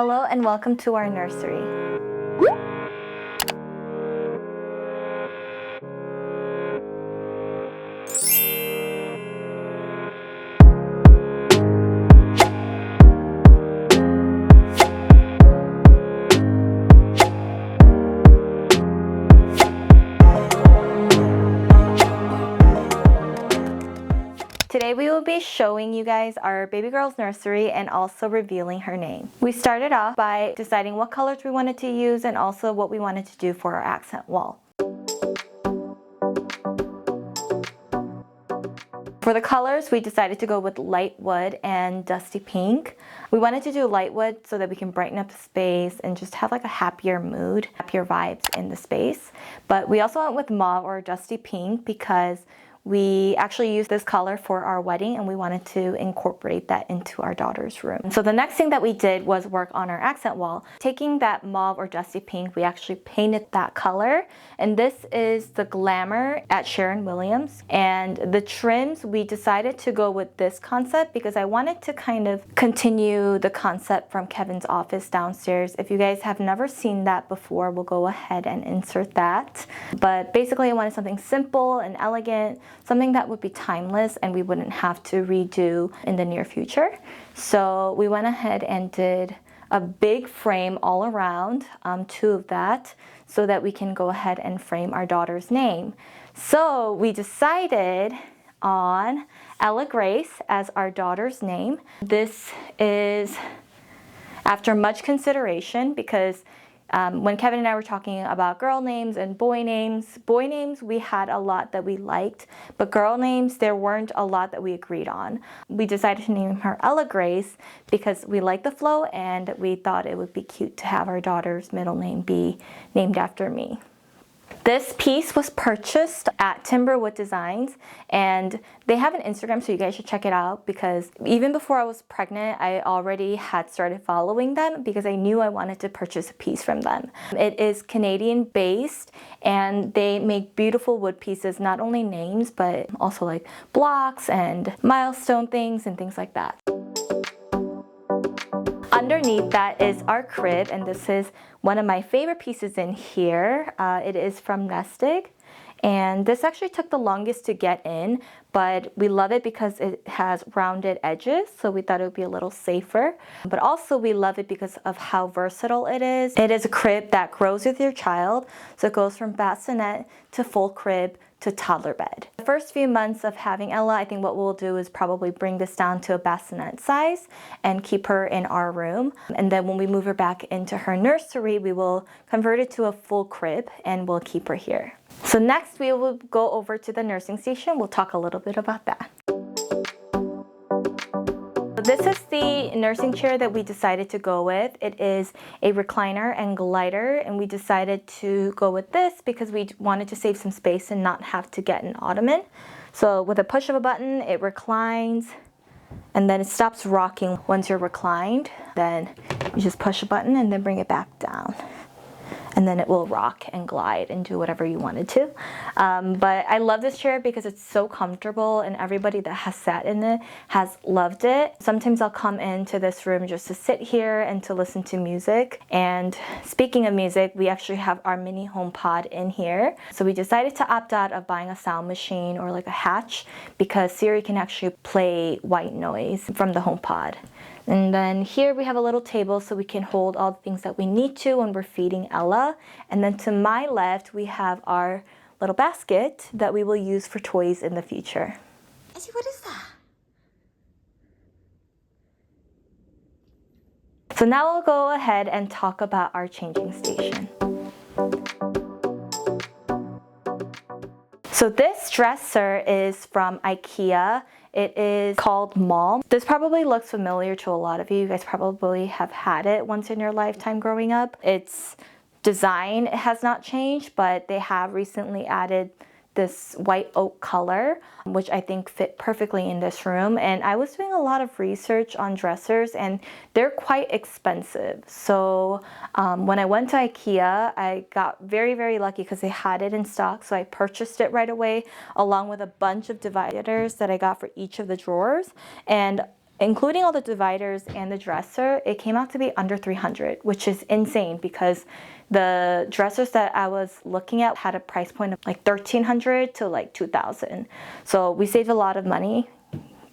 Hello and welcome to our nursery. Today we will be showing you guys our baby girl's nursery and also revealing her name. We started off by deciding what colors we wanted to use and also what we wanted to do for our accent wall. For the colors, we decided to go with light wood and dusty pink. We wanted to do light wood so that we can brighten up the space and just have like a happier mood, happier vibes in the space. But we also went with mauve or dusty pink because we actually used this color for our wedding and we wanted to incorporate that into our daughter's room. So the next thing that we did was work on our accent wall. Taking that mauve or dusty pink, we actually painted that color. And this is the Glamour at Sharon Williams. And the trims, we decided to go with this concept because I wanted to kind of continue the concept from Kevin's office downstairs. If you guys have never seen that before, we'll go ahead and insert that. But basically I wanted something simple and elegant, something that would be timeless and we wouldn't have to redo in the near future. So we went ahead and did a big frame all around, two of that, so that we can go ahead and frame our daughter's name. So we decided on Ella Grace as our daughter's name. This is after much consideration because when Kevin and I were talking about girl names and boy names, we had a lot that we liked, but girl names, there weren't a lot that we agreed on. We decided to name her Ella Grace because we liked the flow and we thought it would be cute to have our daughter's middle name be named after me. This piece was purchased at Timberwood Designs and they have an Instagram, so you guys should check it out because even before I was pregnant, I already had started following them because I knew I wanted to purchase a piece from them. It is Canadian based and they make beautiful wood pieces, not only names, but also like blocks and milestone things and things like that. Underneath that is our crib, and this is one of my favorite pieces in here. It is from Nestig, and this actually took the longest to get in, but we love it because it has rounded edges, so we thought it would be a little safer. But also we love it because of how versatile it is. It is a crib that grows with your child, so it goes from bassinet to full crib to toddler bed. The first few months of having Ella, I think what we'll do is probably bring this down to a bassinet size and keep her in our room. And then when we move her back into her nursery, we will convert it to a full crib and we'll keep her here. So next we will go over to the nursing station. We'll talk a little bit about that. This is the nursing chair that we decided to go with. It is a recliner and glider, and we decided to go with this because we wanted to save some space and not have to get an ottoman. So with a push of a button, it reclines and then it stops rocking once you're reclined. Then you just push a button and then bring it back down. And then it will rock and glide and do whatever you wanted to. But I love this chair because it's so comfortable and everybody that has sat in it has loved it. Sometimes I'll come into this room just to sit here and to listen to music. And speaking of music, we actually have our mini home pod in here. So we decided to opt out of buying a sound machine or like a hatch because Siri can actually play white noise from the home pod. And then here we have a little table so we can hold all the things that we need to when we're feeding Ella. And then to my left, we have our little basket that we will use for toys in the future. Izzy, what is that? So now we'll go ahead and talk about our changing station. So this dresser is from IKEA. It is called Mall. This probably looks familiar to a lot of you. You guys probably have had it once in your lifetime growing up. Its design has not changed, but they have recently added this white oak color, which I think fit perfectly in this room. And I was doing a lot of research on dressers and they're quite expensive. So when I went to IKEA, I got very, very lucky because they had it in stock. So I purchased it right away along with a bunch of dividers that I got for each of the drawers. And including all the dividers and the dresser, it came out to be under $300, which is insane because the dressers that I was looking at had a price point of like $1,300 to like $2,000. So we saved a lot of money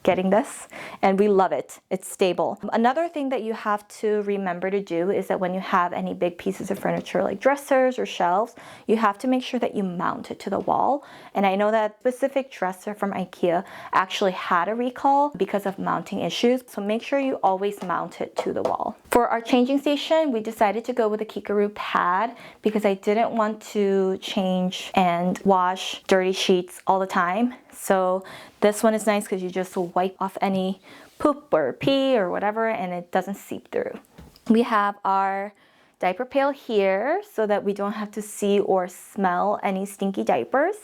getting this, and we love it. It's stable. Another thing that you have to remember to do is that when you have any big pieces of furniture like dressers or shelves, you have to make sure that you mount it to the wall. And I know that specific dresser from IKEA actually had a recall because of mounting issues, so make sure you always mount it to the wall. For our changing station, we decided to go with a Kikaroo pad because I didn't want to change and wash dirty sheets all the time. So this one is nice because you just wipe off any poop or pee or whatever and it doesn't seep through. We have our diaper pail here so that we don't have to see or smell any stinky diapers.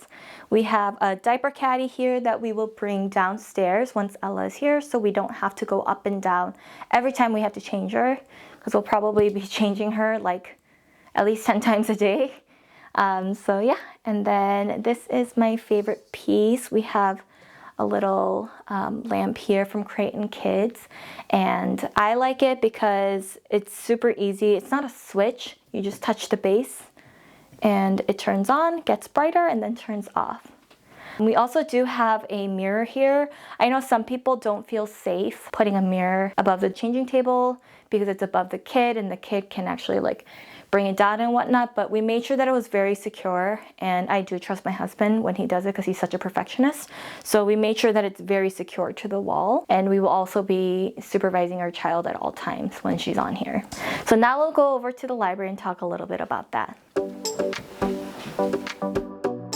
We have a diaper caddy here that we will bring downstairs once Ella is here so we don't have to go up and down every time we have to change her, because we'll probably be changing her like at least 10 times a day. So yeah, and then this is my favorite piece. We have a little lamp here from Creighton Kids, and I like it because it's super easy. It's not a switch. You just touch the base and it turns on, gets brighter, and then turns off. And we also do have a mirror here. I know some people don't feel safe putting a mirror above the changing table because it's above the kid and the kid can actually like bring it down and whatnot, but we made sure that it was very secure, and I do trust my husband when he does it because he's such a perfectionist. So we made sure that it's very secure to the wall, and we will also be supervising our child at all times when she's on here. So now we'll go over to the library and talk a little bit about that.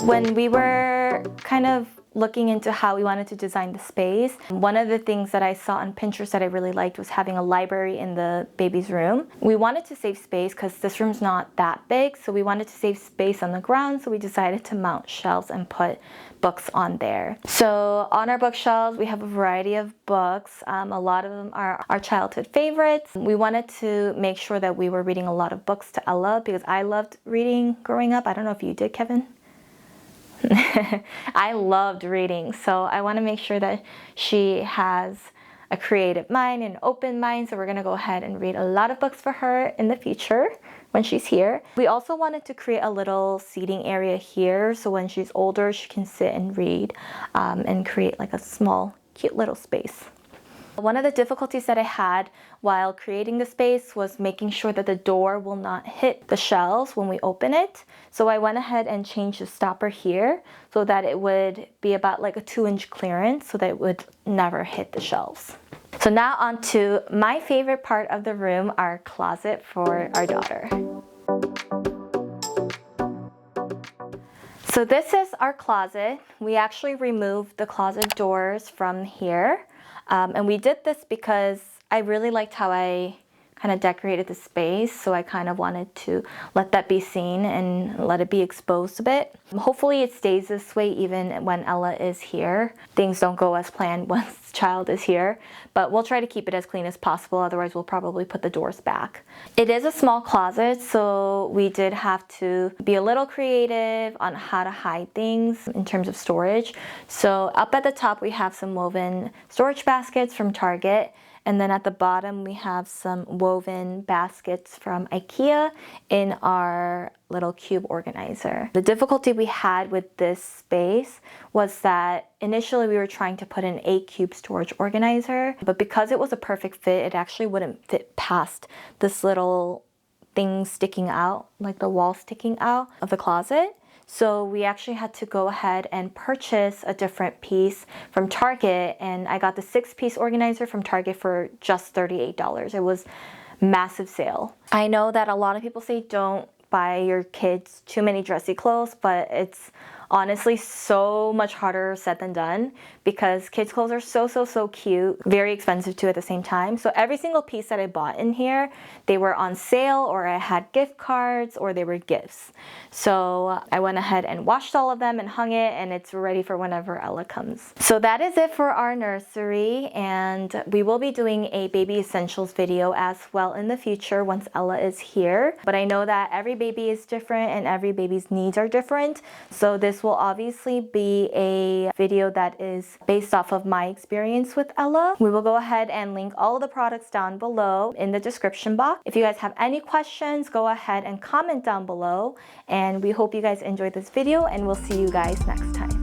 When we were kind of looking into how we wanted to design the space, one of the things that I saw on Pinterest that I really liked was having a library in the baby's room. We wanted to save space because this room's not that big, so we wanted to save space on the ground, so we decided to mount shelves and put books on there. So on our bookshelves, we have a variety of books. A lot of them are our childhood favorites. We wanted to make sure that we were reading a lot of books to Ella because I loved reading growing up. I don't know if you did, Kevin. I loved reading, so I want to make sure that she has a creative mind and open mind, so we're going to go ahead and read a lot of books for her in the future when she's here. We also wanted to create a little seating area here so when she's older she can sit and read and create like a small cute little space. One of the difficulties that I had while creating the space was making sure that the door will not hit the shelves when we open it. So I went ahead and changed the stopper here so that it would be about like a 2-inch clearance so that it would never hit the shelves. So now on to my favorite part of the room, our closet for our daughter. So this is our closet. We actually removed the closet doors from here. And we did this because I really liked how I kind of decorated the space, so I kind of wanted to let that be seen and let it be exposed a bit. Hopefully it stays this way even when Ella is here. Things don't go as planned once child is here, but we'll try to keep it as clean as possible, otherwise we'll probably put the doors back. It is a small closet, so we did have to be a little creative on how to hide things in terms of storage. So up at the top we have some woven storage baskets from Target. And then at the bottom, we have some woven baskets from IKEA in our little cube organizer. The difficulty we had with this space was that initially we were trying to put an 8-cube storage organizer, but because it was a perfect fit, it actually wouldn't fit past this little thing sticking out, like the wall sticking out of the closet. So we actually had to go ahead and purchase a different piece from Target, and I got the 6-piece organizer from Target for just $38. It was massive sale. I know that a lot of people say don't buy your kids too many dressy clothes, but it's honestly so much harder said than done because kids clothes are so cute, very expensive too at the same time. So every single piece that I bought in here, they were on sale or I had gift cards or they were gifts. So I went ahead and washed all of them and hung it, and it's ready for whenever Ella comes. So that is it for our nursery, and we will be doing a baby essentials video as well in the future once Ella is here. But I know that every baby is different and every baby's needs are different. So this this will obviously be a video that is based off of my experience with Ella. We will go ahead and link all of the products down below in the description box. If you guys have any questions, go ahead and comment down below. And we hope you guys enjoyed this video, and we'll see you guys next time.